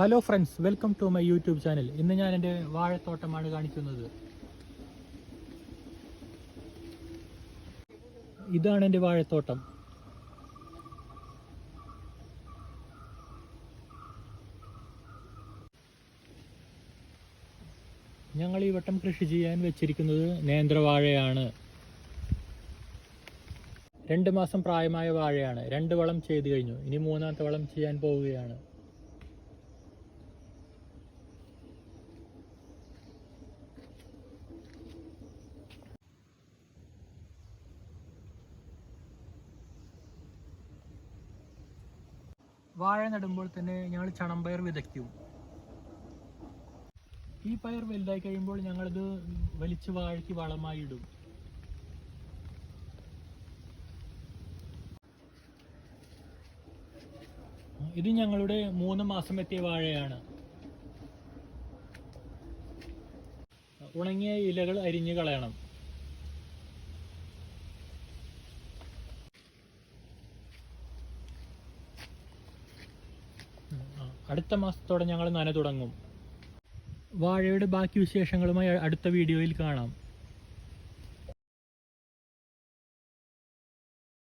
Hello friends, welcome to my YouTube channel. ഇന്ന് ഞാൻ എൻ്റെ വാഴത്തോട്ടമാണ് കാണിക്കുന്നത്. ഇതാണ് എൻ്റെ വാഴത്തോട്ടം. ഞങ്ങൾ ഈ വട്ടം കൃഷി ചെയ്യാൻ വെച്ചിരിക്കുന്നത് നേന്ത്രവാഴയാണ്. 2 മാസം പ്രായമായ വാഴയാണ്. 2 വളം ചെയ്തു കഴിഞ്ഞു. ഇനി 3ാമത്തെ വളം ചെയ്യാൻ പോവുകയാണ്. വാഴ നടുമ്പോൾ തന്നെ ഞങ്ങൾ ചണമ്പയർ വിതയ്ക്കും. ഈ പയർ വലുതായി കഴിയുമ്പോൾ ഞങ്ങളത് വലിച്ച് വാഴയ്ക്ക് വളമായി ഇടും. ഇത് ഞങ്ങളുടെ 3 മാസം എത്തിയ വാഴയാണ്. ഉണങ്ങിയ ഇലകൾ അരിഞ്ഞു കളയണം. അടുത്ത മാസത്തോടെ ഞങ്ങൾ നന തുടങ്ങും. വാഴയുടെ ബാക്കി വിശേഷങ്ങളുമായി അടുത്ത വീഡിയോയിൽ കാണാം.